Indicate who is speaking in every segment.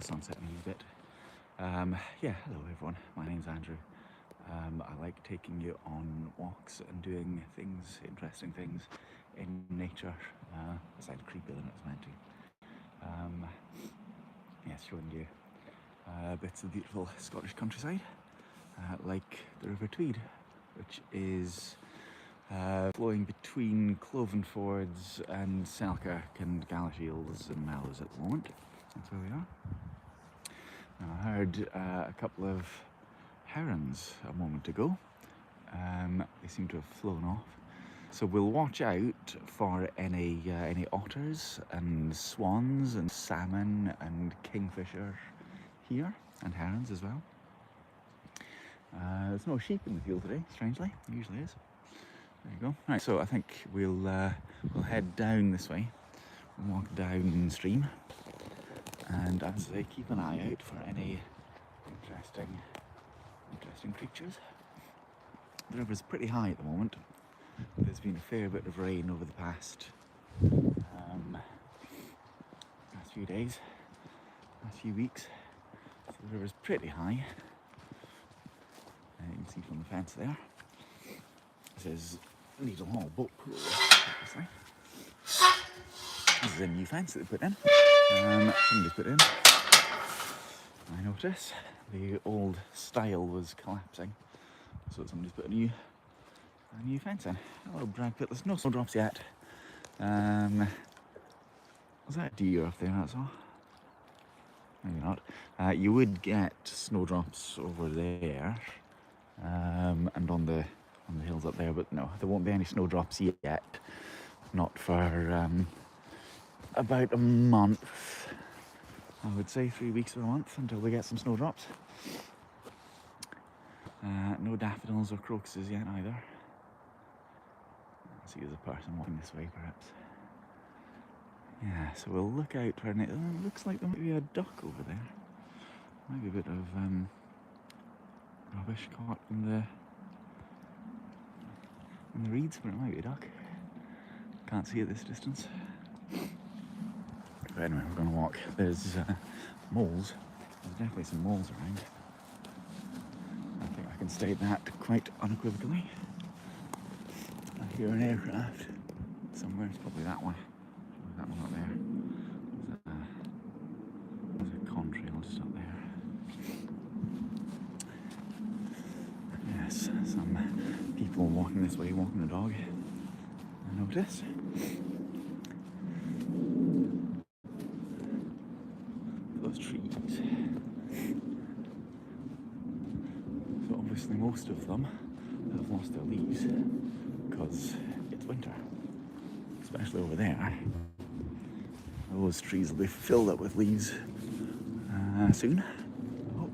Speaker 1: the sun setting a bit. Yeah, hello everyone, my name's Andrew. I like taking you on walks and doing things, interesting things in nature, beside creepy than it's meant to. Yes, showing you bits of the beautiful Scottish countryside, like the River Tweed, which is flowing between Clovenfords and Selkirk and Galashiels and Melrose at the moment. That's where we are. Now, I heard a couple of herons a moment ago. They seem to have flown off. So we'll watch out for any otters and swans and salmon and kingfisher here, and herons as well. There's no sheep in the field today, strangely. There usually is. There you go. Right, so I think we'll head down this way. We'll walk downstream, and as I say, keep an eye out for any interesting creatures. The river's pretty high at the moment. There's been a fair bit of rain over the past few days, last few weeks. So the river's pretty high. You can see from the fence there. It says Needle Hall Boat Pool, obviously. This is a new fence that they put in. Somebody put in. I notice the old stile was collapsing, so somebody's put a new fence in. Hello, Brad Pitt. There's no snowdrops yet. Was that a deer up there? That's all. Maybe not. You would get snowdrops over there, and on the hills up there, but no, there won't be any snowdrops yet. Not for about a month. I would say 3 weeks or a month until we get some snowdrops. No daffodils or crocuses yet either. I see there's a person walking this way, perhaps. Yeah, so we'll look out for it. Looks like there might be a duck over there. Might be a bit of rubbish caught in the reeds, but it might be a duck. Can't see at this distance. But anyway, we're going to walk. There's moles. There's definitely some moles around. I think I can state that quite unequivocally. I hear an aircraft somewhere. It's probably that one. That one up there. There's a contrail just up there. Yes, some people walking this way, walking the dog. I notice. Those trees. So obviously most of them have lost their leaves because it's winter, especially over there. Those trees will be filled up with leaves soon, I hope.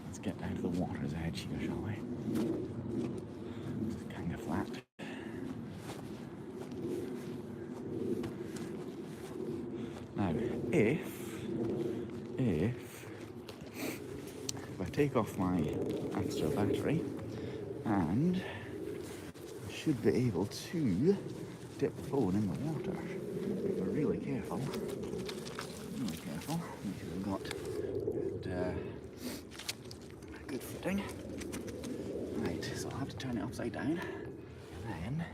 Speaker 1: Let's get down to the water's edge here, shall we? It's kind of flat. Now, if I take off my extra battery, and I should be able to dip the phone in the water. If we're really careful, make sure we've got good footing. Right, so I'll have to turn it upside down, and then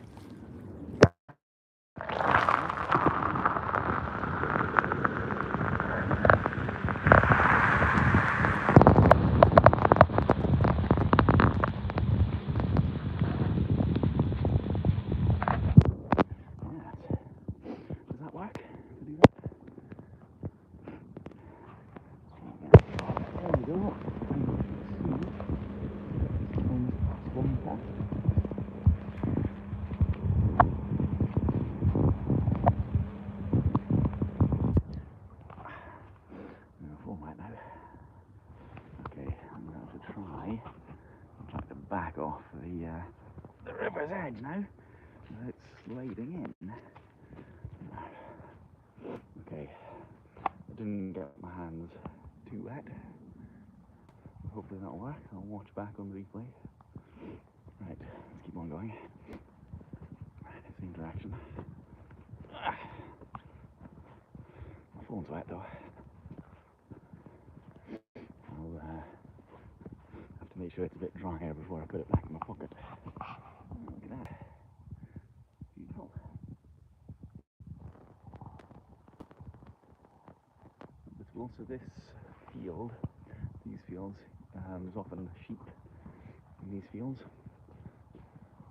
Speaker 1: back off the river's edge now. It's sliding in. Okay, I didn't get my hands too wet. Hopefully that'll work. I'll watch back on the replay. Right, let's keep on going. Same direction. phone's wet though. I'll have to make sure it's a bit drier before I put it back in my pocket. Look at that. Beautiful. But also this field, these fields, there's often sheep in these fields.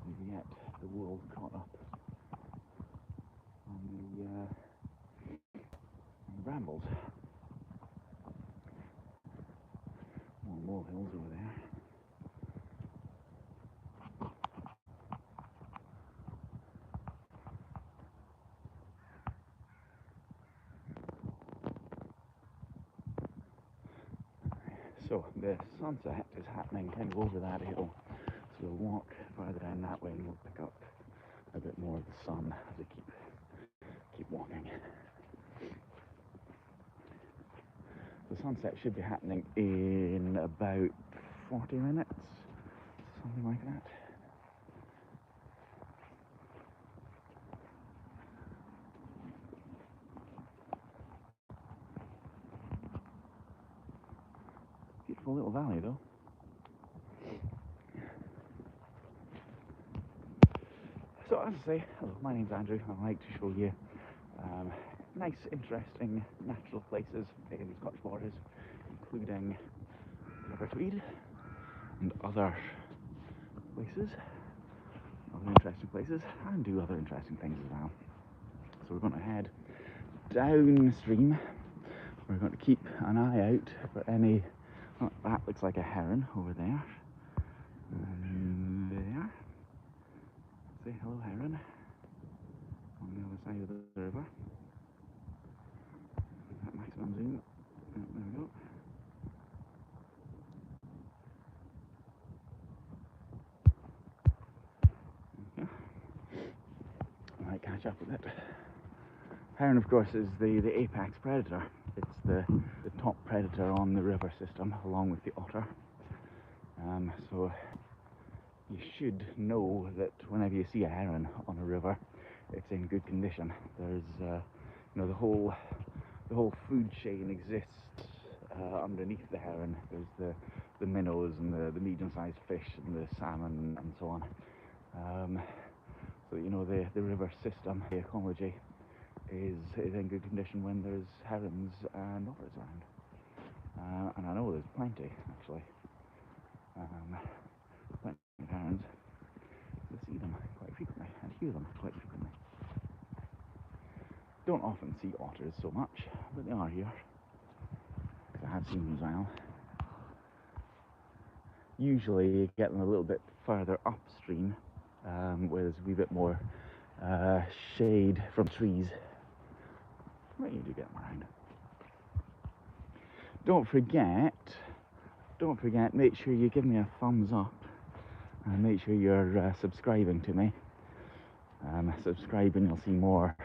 Speaker 1: You get the wool caught up on the brambles. More molehills over there. So the sunset is happening kind of over that hill. So we'll walk further down that way and we'll pick up a bit more of the sun as we keep walking. The sunset should be happening in about 40 minutes, something like that. Beautiful little valley though. So as I say, hello, my name's Andrew. I like to show you nice, interesting natural places in the Scottish borders, including River Tweed and other places, other interesting places, and do other interesting things as well. So we're going to head downstream. We're going to keep an eye out for any. Oh, that looks like a heron over there. And there. Say hello, heron. On the other side of the river. That maximum zoom. Oh, there we go. Okay. I might catch up with it. Heron, of course, is the apex predator. It's the top predator on the river system, along with the otter. So you should know that whenever you see a heron on a river, it's in good condition. There's, the whole food chain exists underneath the heron. There's the minnows and the medium-sized fish and the salmon and so on. So the river system, the ecology, is in good condition when there's herons and otters around. And I know there's plenty, actually. Plenty of herons. I see them quite frequently and hear them quite frequently. Don't often see otters so much, but they are here. Because I have seen them as well. Usually you get them a little bit further upstream, where there's a wee bit more shade from trees. But you do get them around. Don't forget, make sure you give me a thumbs up and make sure you're subscribing to me. Subscribe and you'll see more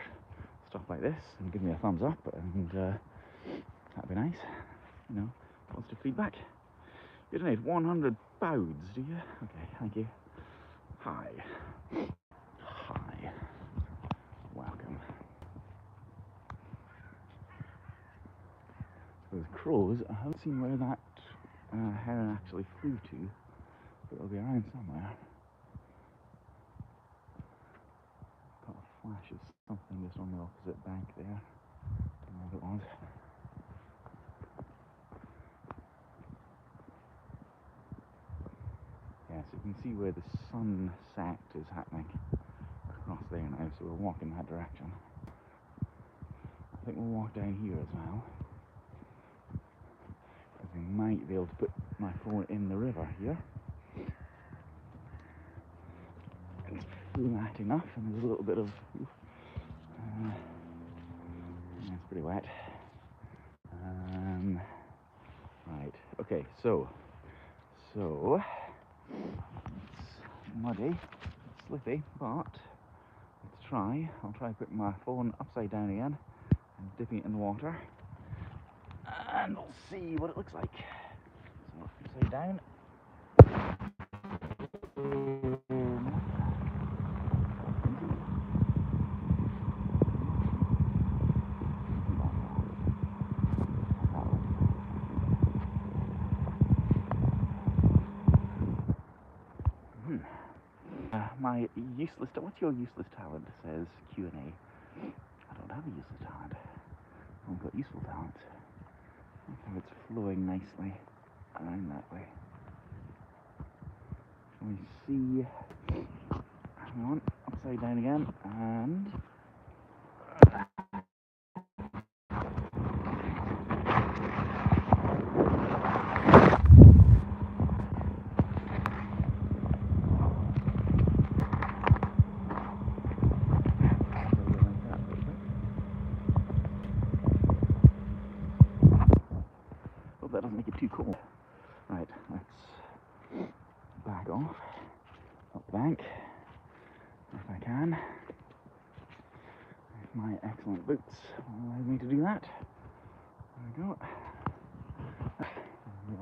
Speaker 1: stuff like this, and give me a thumbs up, and that'd be nice. Positive feedback. You don't need 100 pounds, do you? Okay, thank you. Hi. Welcome. Those crows, I haven't seen where that heron actually flew to, but it'll be around somewhere. Got a flash of something just on the opposite bank there. Don't know what it was. Yes, you can see where the sunset is happening across there now, so we'll walk in that direction. I think we'll walk down here as well, because we might be able to put my phone in the river here. It's flat enough, and there's a little bit of it's pretty wet. Right, okay, so it's muddy, it's slippy, but let's try. I'll try putting my phone upside down again and dipping it in the water, and we'll see what it looks like. So upside down. my useless... What's your useless talent? Says Q&A. I don't have a useless talent. I've got useful talent. Look how it's flowing nicely around that way. Shall we see? Hang on, upside down again, and... Hope that doesn't make it too cold. Right, let's back off, up the bank, if I can. If my excellent boots will allow me to do that. There we go.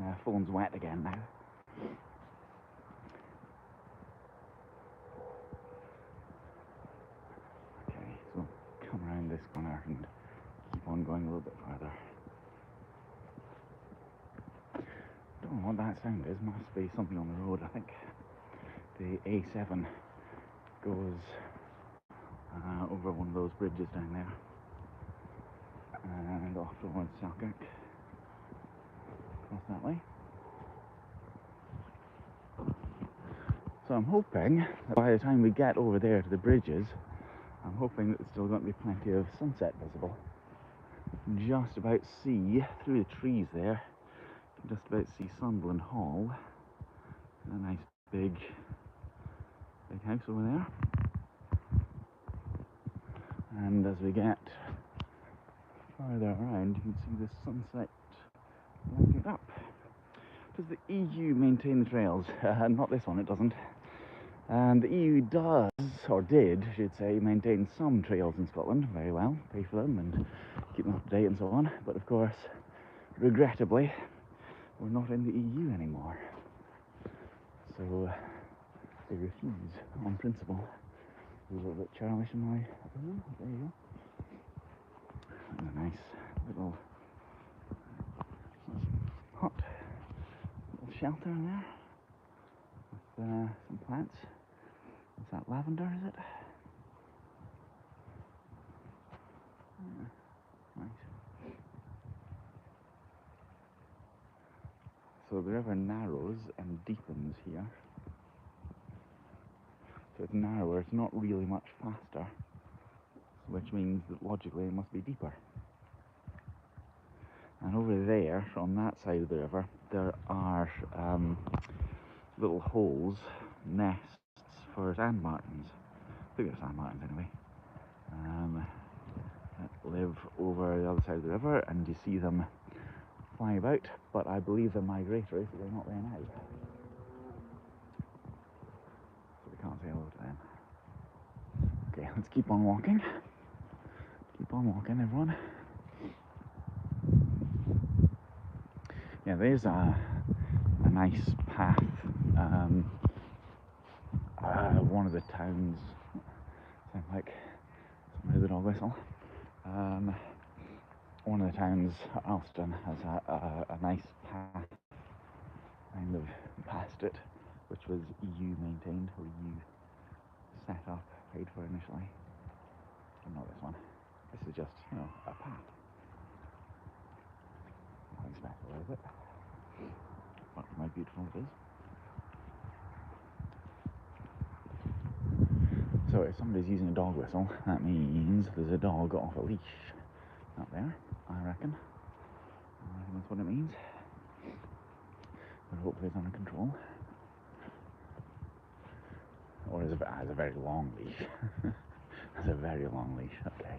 Speaker 1: Yeah, phone's wet again now. Okay, so come around this corner and keep on going a little bit further. Don't know what that sound is, must be something on the road, I think. The A7 goes over one of those bridges down there and off towards Selkirk, across that way. So I'm hoping that by the time we get over there to the bridges, I'm hoping that there's still going to be plenty of sunset visible. You can just about see through the trees there, you can just about see Sunderland Hall, a nice big house over there. And as we get further around, you can see the sunset lighting up. Does the EU maintain the trails? Not this one, it doesn't. And the EU does, or did, I should say, maintain some trails in Scotland very well, pay for them and keep them up to date and so on. But of course, regrettably, we're not in the EU anymore. So they refuse on principle. A little bit childish in my opinion. There you go. And a nice little hut, little shelter in there with some plants. Is that lavender, is it? Yeah, nice. So the river narrows and deepens here. So it's narrower, it's not really much faster, which means that logically it must be deeper. And over there, on that side of the river, there are little holes, nests for sand martins. I think they're sand martins anyway. That live over the other side of the river, and you see them flying about, but I believe they're migratory, so they're not there now. So we can't say hello to them. Okay, let's keep on walking. Keep on walking, everyone. Yeah, there's a nice path. One of the towns, sound like somebody with a dog whistle. One of the towns, Alston, has a nice path kind of past it, which was EU maintained, or EU set up, paid for initially. But not this one. This is just, you know, a path. Nothing special, is it? But how beautiful it is. So if somebody's using a dog whistle, that means there's a dog off a leash up there, I reckon. That's what it means. But hopefully it's under control. Or has a very long leash. Has a very long leash, okay.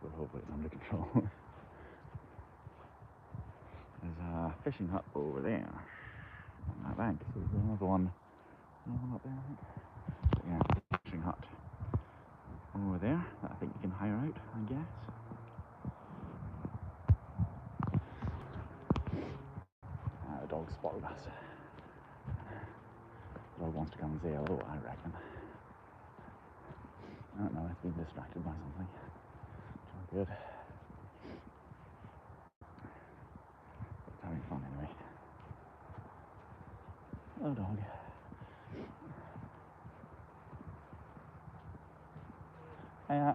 Speaker 1: But hopefully it's under control. There's a fishing hut over there on that bank. So there's another one up there, I think. But yeah, fishing hut over there that I think you can hire out, I guess. The dog spotted us. The dog wants to come and say hello, I reckon. I don't know, it's been distracted by something. It's all good. It's having fun anyway. Hello, dog. No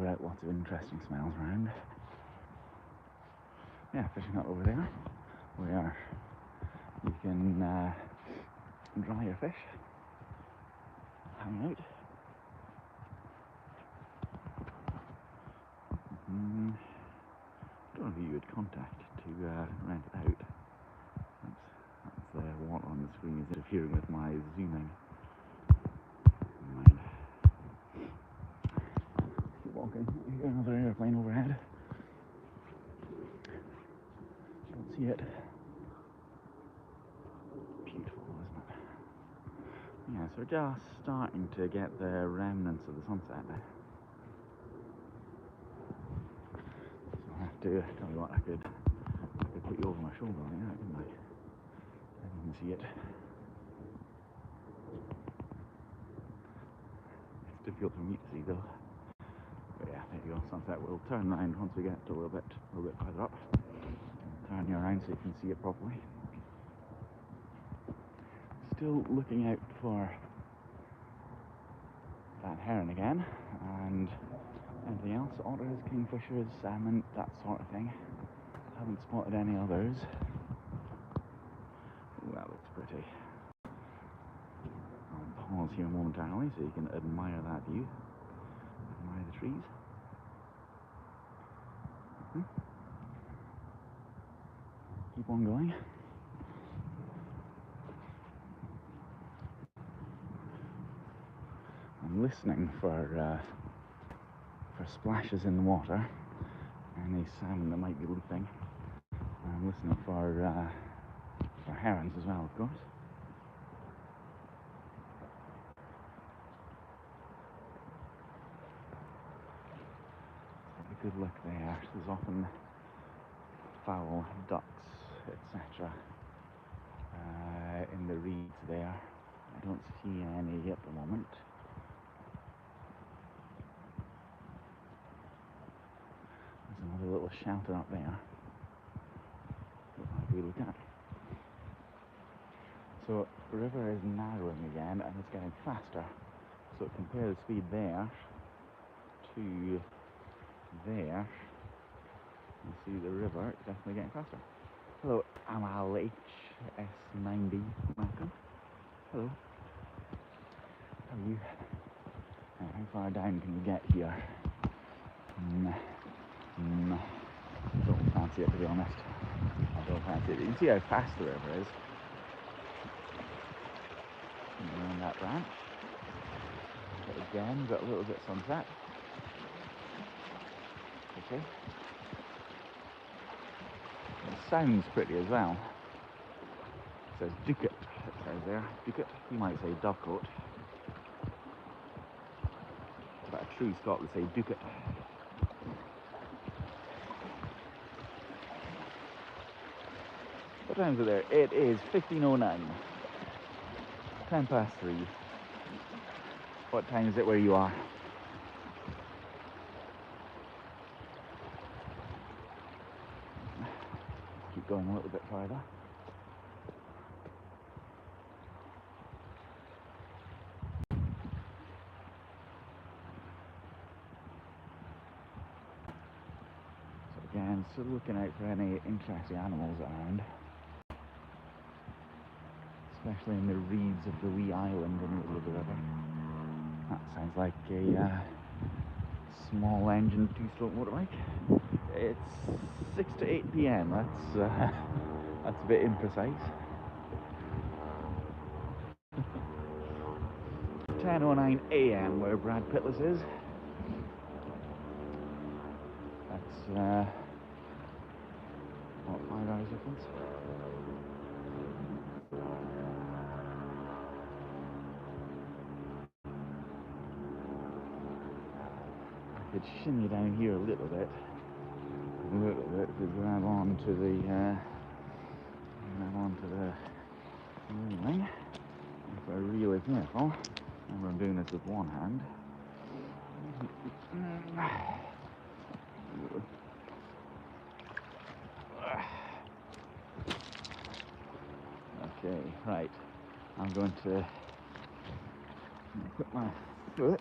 Speaker 1: doubt lots of interesting smells around. Yeah, fishing up over there where you can dry your fish, hang out. Don't know who you would contact to rent it out. That's the water on the screen is interfering with my zooming. Mind. Keep walking. You hear another airplane overhead. Don't see it. Beautiful, isn't it? Yeah, so we're just starting to get the remnants of the sunset now. So I have to tell you what, I could put you over my shoulder on it, couldn't I? I didn't see it. It's difficult for me to see though. But yeah, there you go, sunset. We'll turn around once we get a little bit further up. Turn you around so you can see it properly. Still looking out for that heron again, and anything else, otters, kingfishers, salmon, that sort of thing. Haven't spotted any others. Ooh, that looks pretty. I'll pause here momentarily so you can admire that view. Admire the trees. Keep on going. I'm listening for splashes in the water, any salmon that might be leaping. I'm listening for herons as well, of course. Have a good look there. There's often fowl, ducks, etc. In the reeds there. I don't see any at the moment. There's another little shelter up there that might be looked at. So the river is narrowing again and it's getting faster. So compare the speed there to there. You see the river is definitely getting faster. Hello, Amal HS90 Malcolm. Hello. How are you? How far down can you get here? Don't fancy it, to be honest. I don't fancy it. You can see how fast the river is. Around that branch. But again, we've got a little bit of sunset. Okay. It sounds pretty as well. It says Ducat. It says there. Ducat. You might say Dovecote. But a true Scot would say Ducat. What time is it there? It is 15:09. 3:10. What time is it where you are? Keep going a little bit further. So again, still looking out for any interesting animals around. Especially in the reeds of the wee island in the middle of the river. That sounds like a small engine two-stroke motorbike. It's 6 to 8 p.m. That's a bit imprecise. 10:09 a.m. where Brad Pitless is. That's what, 5 hours difference? I could shimmy down here a little bit to grab onto the railing. If I really careful, remember I'm doing this with one hand. Okay, right. I'm going to put my foot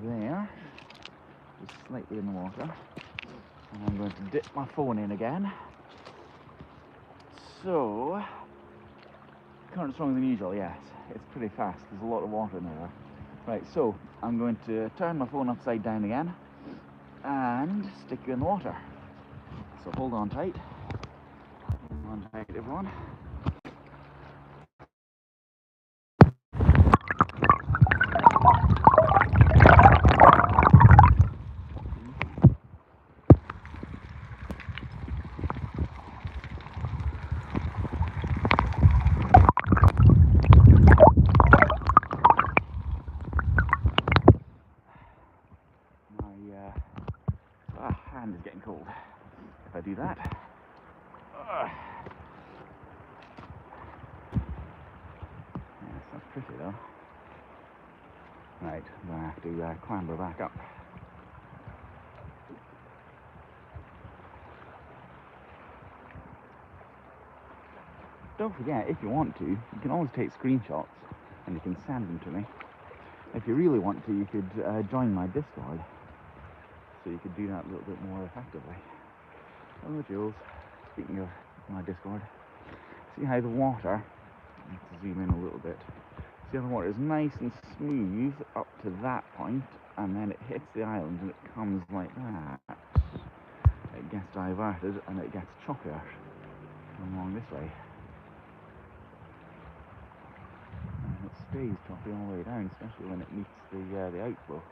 Speaker 1: there, just slightly in the water, and I'm going to dip my phone in again. So, current stronger than usual, yes. It's pretty fast, there's a lot of water in there. Right, so I'm going to turn my phone upside down again and stick you in the water. So hold on tight. Hold on tight, everyone. My hand is getting cold if I do that. Yes, that's pretty though. Right, I'm going to have to clamber back up. Don't forget, if you want to, you can always take screenshots and you can send them to me. If you really want to, you could join my Discord, so you could do that a little bit more effectively. Oh, Jules, speaking of my Discord, see how the water, let's zoom in a little bit, see how the water is nice and smooth up to that point, and then it hits the island and it comes like that. It gets diverted and it gets choppier along this way. And it stays choppy all the way down, especially when it meets the outflow.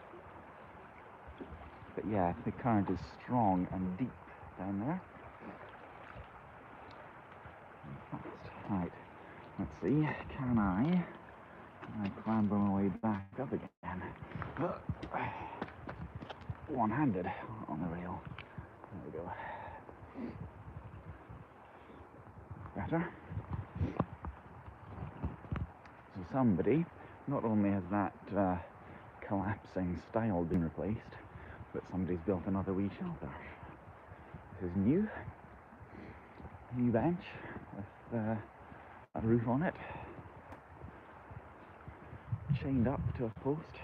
Speaker 1: But yeah, the current is strong and deep down there. Right, let's see, can I clamber my way back up again? One-handed on the rail. There we go. Better. So somebody, not only has that collapsing stile been replaced, but somebody's built another wee shelter. This is new bench with a roof on it, chained up to a post.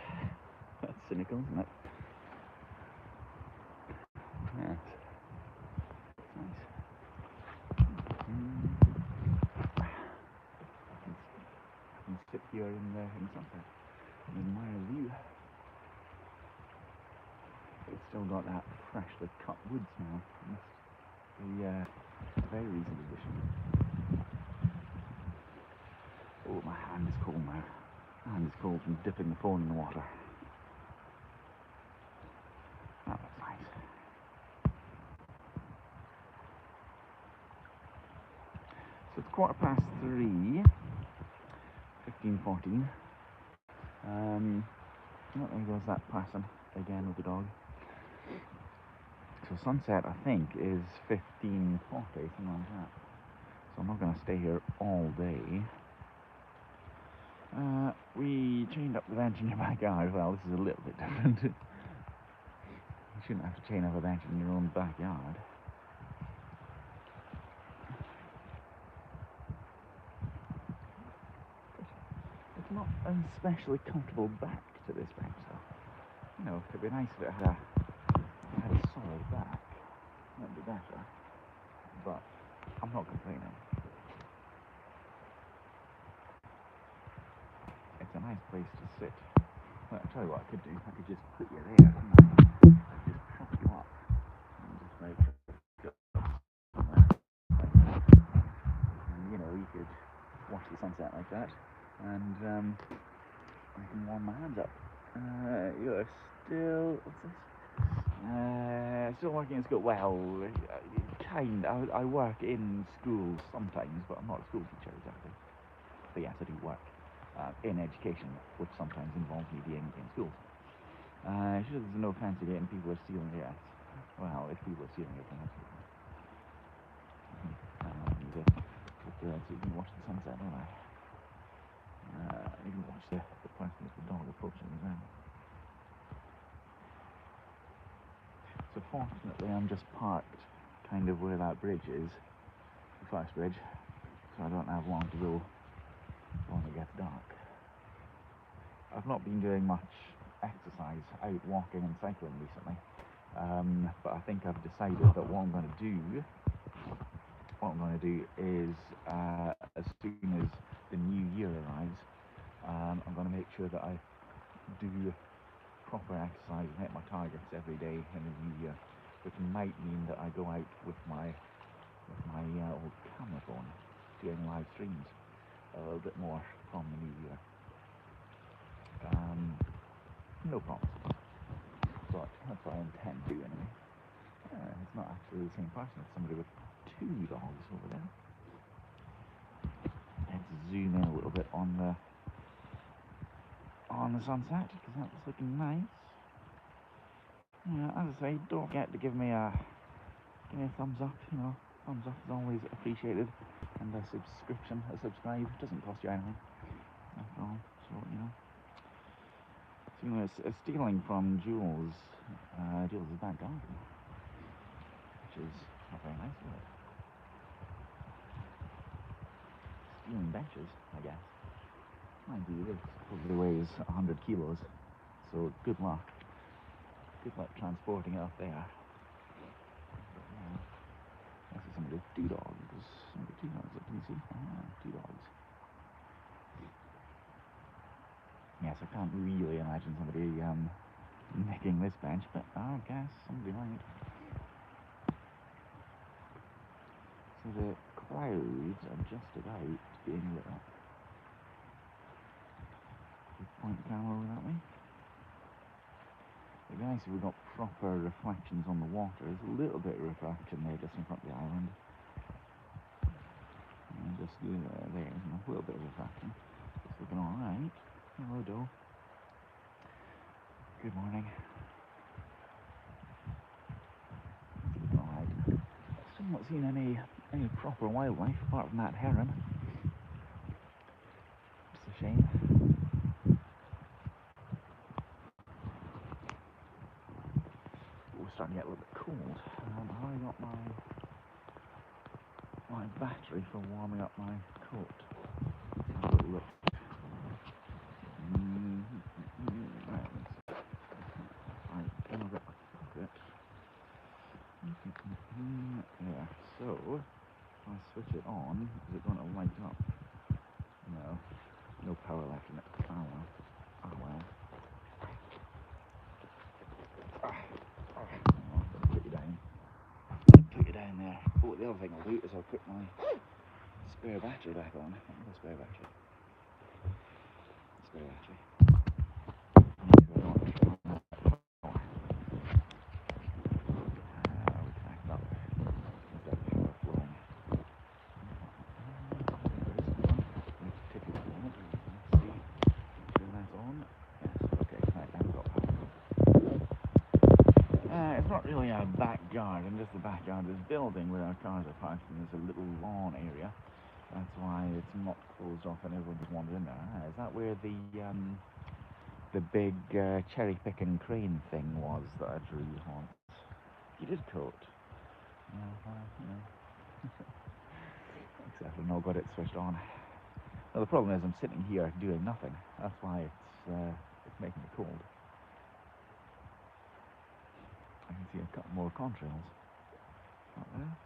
Speaker 1: That's cynical, isn't it? Yes. Nice. I can sit here in sunset and admire the view. It's still got that freshly cut wood smell. The very recent addition. Oh, my hand is cold now. My hand is cold from dipping the phone in the water. That looks nice. So it's 3:15, 15:14. There goes that person again with the dog. So sunset, I think, is 15:40, something like that. So I'm not going to stay here all day. We chained up the bench in your backyard. Well, this is a little bit different. You shouldn't have to chain up a bench in your own backyard. It's not an especially comfortable back to this bench, though. You know, it'd be nice if it had a solid back. That'd be better. But I'm not complaining. It's a nice place to sit. Well, I'll tell you what I could do. I could just put you there, couldn't I? I'd just prop you up and just make it somewhere. And you know, you could watch the sunset like that, and I can warm my hands up. You're still, what's this? Still working in school. Well, I work in schools sometimes, but I'm not a school teacher exactly. But yes, I do work in education, which sometimes involves me being in schools. Sure, there's no fancy getting people are stealing it. Well, if people are stealing it, then that's good. So you can watch the sunset, don't I? You can watch the person with the dog approaching as well. So fortunately, I'm just parked kind of where that bridge is, the first bridge. so I don't have long to go when it gets dark. I've not been doing much exercise out walking and cycling recently, but I think I've decided that what I'm going to do is as soon as the new year arrives, I'm going to make sure that I do proper exercise and hit my targets every day in the new year, which might mean that I go out with my old camera phone doing live streams a little bit more from the new year. No promises, but that's what I intend to do anyway. It's not actually the same person, it's somebody with 2 dogs over there. Let's zoom in a little bit on the sunset, because that's looking nice. As I say, don't forget to give me a thumbs up. Thumbs up is always appreciated, and a subscribe doesn't cost you anything after all. So it's stealing from Jules' back garden, which is not very nice, is it? Stealing benches, I guess. Mind you, this probably weighs 100 kilos, so good luck. Good luck transporting it up there. This is somebody with 2 dogs. Somebody with 2 dogs, can you see? 2 dogs. Yes, I can't really imagine somebody nicking this bench, but I guess somebody might. So the clouds are just about being lit up. Point the camera over that way. It'd be nice if we got proper reflections on the water. There's a little bit of refraction there just in front of the island. And just there's a little bit of refraction. It's looking alright. Hello, Doe. Good morning. It's looking alright. Still not seen any proper wildlife apart from that heron. It's a shame. Starting to get a little bit cold. I got my battery for warming up my coat. Let's have a little look. Right, in a bit. Yeah, so if I switch it on, is it going to light up? No power left in it. Oh well. Put you down there. Oh, the other thing I'll do is I'll put my spare battery back on. Spare battery. We connect up. Is that power flowing? Let's take it on. Let's see. Turn that on. Yes, okay, right, now we've got power. It's not really a back garden, just the backyard of this building where our cars are parked, and there's a little lawn area. That's why it's not closed off and everyone just wanders in there. Is that where the big cherry picking crane thing was that I drew on? You did coat. Except I've not got it switched on. Well, the problem is I'm sitting here doing nothing. That's why it's making it cold. I can see a couple more contrails up there.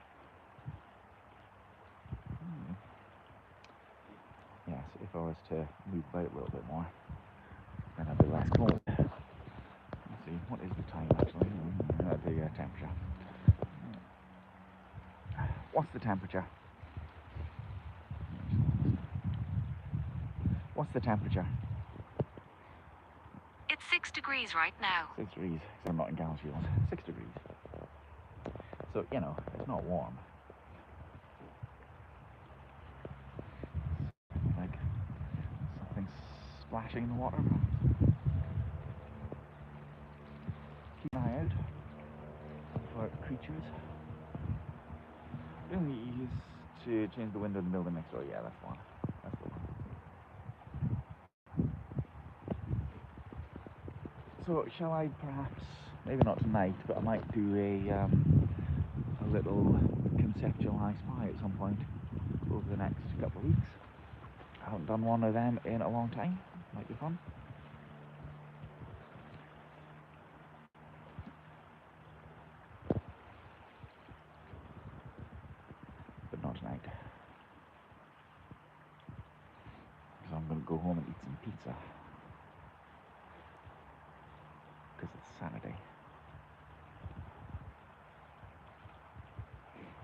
Speaker 1: Yes, if I was to move about a little bit more, then I'd be less cold. Let's see, what is the time actually? The temperature. What's the temperature? What's the temperature?
Speaker 2: It's 6 degrees right now.
Speaker 1: 6 degrees, because I'm not in Galashiels. 6 degrees. So, it's not warm. Like something splashing in the water. Keep an eye out for creatures. Really used to change the window in the building next door. Yeah, that's one. That's the one. So shall I perhaps, maybe not tonight, but I might do a little conceptual I Spy at some point over the next couple of weeks. I haven't done one of them in a long time. Might be fun. But not tonight. So I'm going to go home and eat some pizza. Because it's Saturday.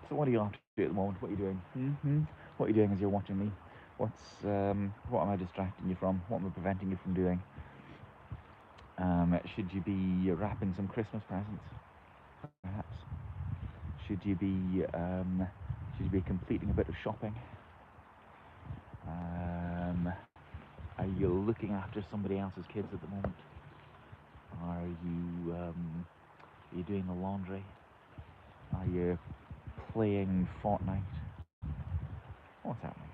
Speaker 1: So what are you up to at the moment? What are you doing? What are you doing as you're watching me? What am I distracting you from? What am I preventing you from doing? Should you be wrapping some Christmas presents? Perhaps. Should you be completing a bit of shopping? Are you looking after somebody else's kids at the moment? Are you doing the laundry? Are you playing Fortnite? What's happening?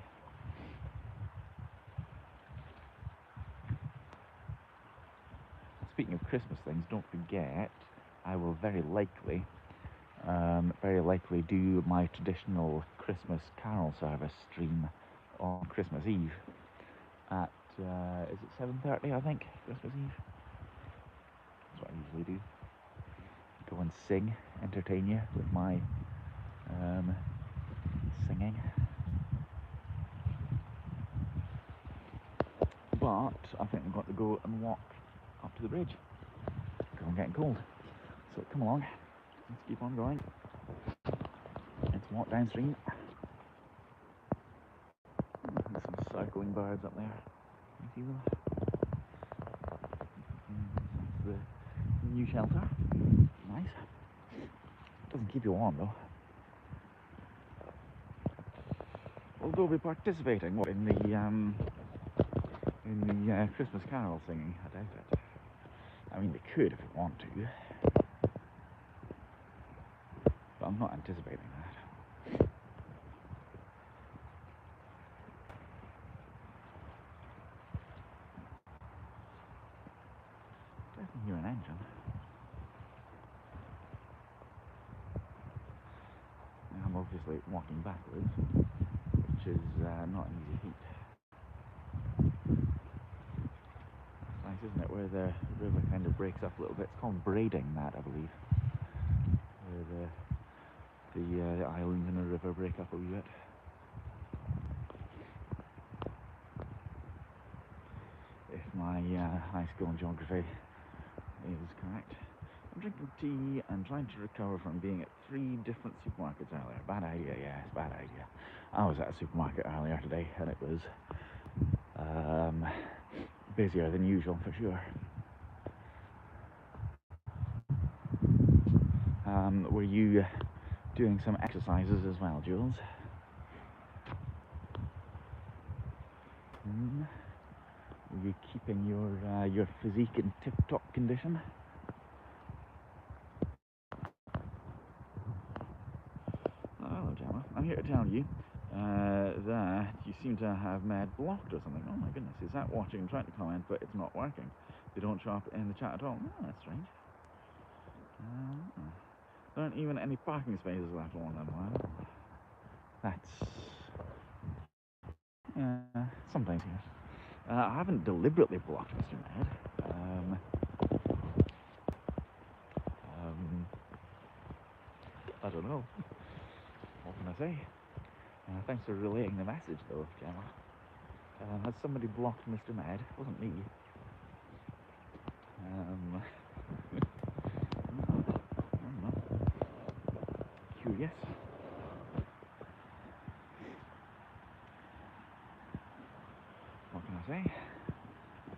Speaker 1: Speaking of Christmas things, don't forget, I will very likely do my traditional Christmas carol service stream on Christmas Eve at, is it 7:30, I think, Christmas Eve? That's what I usually do. Go and sing, entertain you with my singing. But I think I've got to go and walk up to the bridge. Because I'm getting cold. So come along. Let's keep on going. Let's walk downstream. There's some circling birds up there. Can you see them? That's the new shelter. Nice. Doesn't keep you warm though. Although we're participating in the Christmas carol singing, I doubt it. I mean, they could if they want to, but I'm not anticipating that. I can hear an engine. I'm obviously walking backwards, which is not an easy feat. It's nice, isn't it, where the river kind of breaks up a little bit. It's called braiding, that, I believe. Where the islands in a river break up a wee bit. If my high school in geography is correct. I'm drinking tea and trying to recover from being at 3 different supermarkets earlier. Bad idea, yes, bad idea. I was at a supermarket earlier today and it was busier than usual for sure. Were you doing some exercises as well, Jules? Were you keeping your physique in tip-top condition? Oh, hello, Gemma. I'm here to tell you that you seem to have Med blocked or something. Oh my goodness, is that watching and trying to comment, but it's not working? They don't show up in the chat at all. Oh, that's strange. There aren't even any parking spaces left on them. Wow. That's sometimes yes. I haven't deliberately blocked Mr. Med. I don't know. What can I say? Thanks for relaying the message, though, Gemma. Has somebody blocked Mr. Med? It wasn't me. I don't know. Curious. What can I say?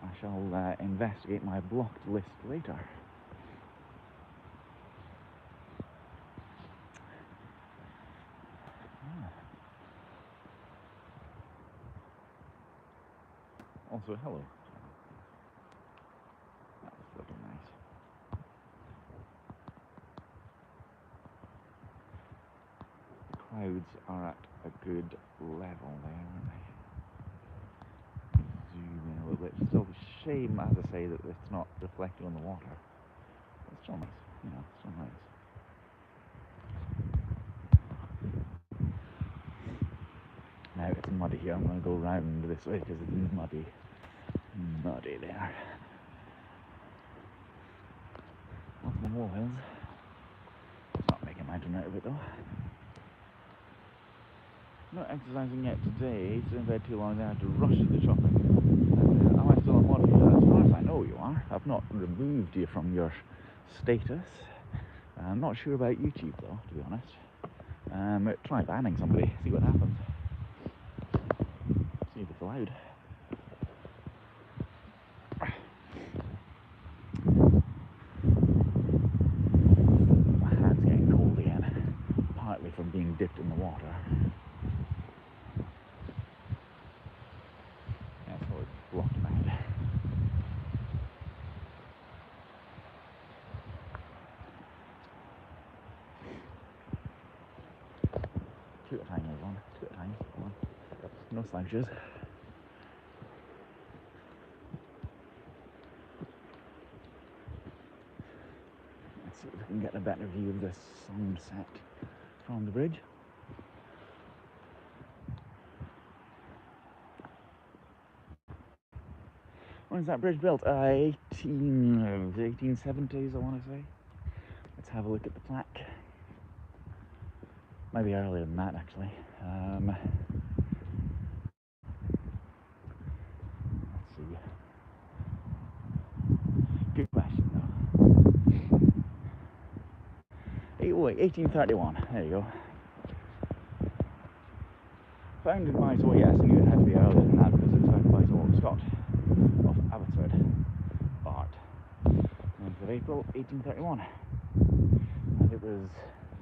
Speaker 1: I shall investigate my blocked list later. Also, hello. That's looking nice. The clouds are at a good level there, aren't they? Zoom in a little bit. It's still a shame, as I say, that it's not reflecting on the water. It's still nice, you know, it's still nice. Now, it's muddy here. I'm going to go round this way because it's muddy. Muddy there. Lots more molehills. Not making a mountain out of it though. Not exercising yet today, so in bed too long, then I had to rush to the shopping. And, am I still on water here? As far as I know you are. I've not removed you from your status. I'm not sure about YouTube though, to be honest. Try banning somebody, see what happens. See if it's allowed. My hand's getting cold again, partly from being dipped in the water. Yeah, so it's blocked my head. Two at a time, everyone. Two at a time. Come on. No slouches. Let's see if we can get a better view of the sunset from the bridge. When was that bridge built? 1870s, I want to say. Let's have a look at the plaque. Maybe earlier than that, actually. Let's see. Good question, though. Oh, wait, 1831. There you go. Founded by, so yes, I knew it had to be earlier than that because it's founded by Sir Walter Scott of Abbotsford, Bart. 9th of April, 1831. And it was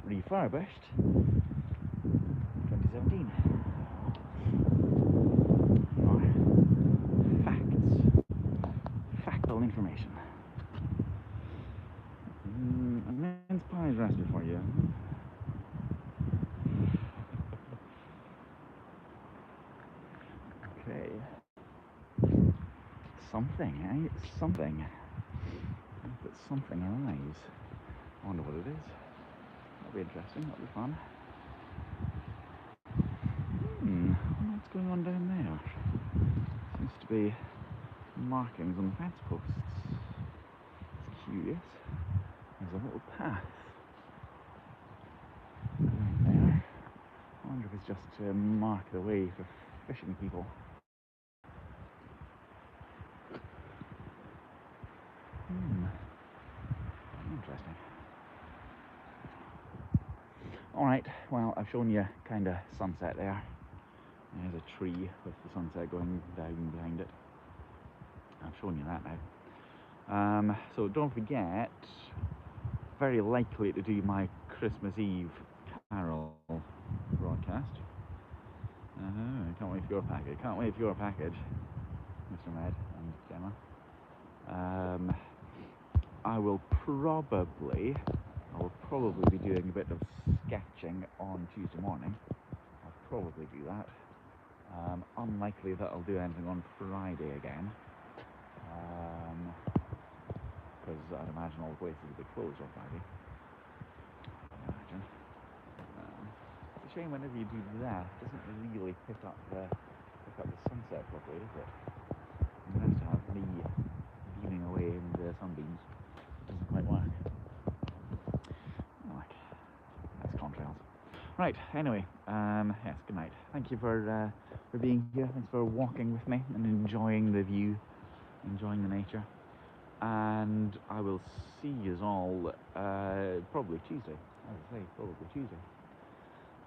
Speaker 1: refurbished 2017. Factual information. A mince pie's recipe for you. Okay. Something, eh? Something. If it's something arrives. I wonder what it is. That'll be interesting, that'll be fun. What's going on down there? Seems to be markings on the fence posts. It's curious. There's a little path going there. I wonder if it's just to mark the way for fishing people. Interesting. Alright, well, I've shown you kind of sunset there. There's a tree with the sunset going down behind it. I've shown you that now. So don't forget, very likely to do my Christmas Eve carol broadcast. Can't wait for your package. Can't wait for your package, Mr. Med and Gemma. I will probably be doing a bit of sketching on Tuesday morning. I'll probably do that. Unlikely that I'll do anything on Friday again. Because I'd imagine all the places will be closed on Friday. I imagine. It's a shame whenever you do that, it doesn't really pick up the sunset properly, does it? You have to have me beaming away in the sunbeams. Doesn't quite work. Alright, that's contrails. Right, anyway, yes, good night. Thank you for being here. Thanks for walking with me and enjoying the view, enjoying the nature. And I will see you all probably Tuesday. As I say, probably Tuesday.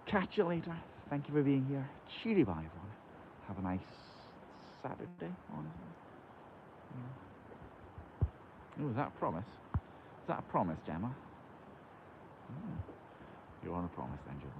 Speaker 1: Catch you later. Thank you for being here. Cheery bye, everyone. Have a nice Saturday, honestly. Oh, is that a promise? Is that a promise, Gemma? You're on a promise then, Jules.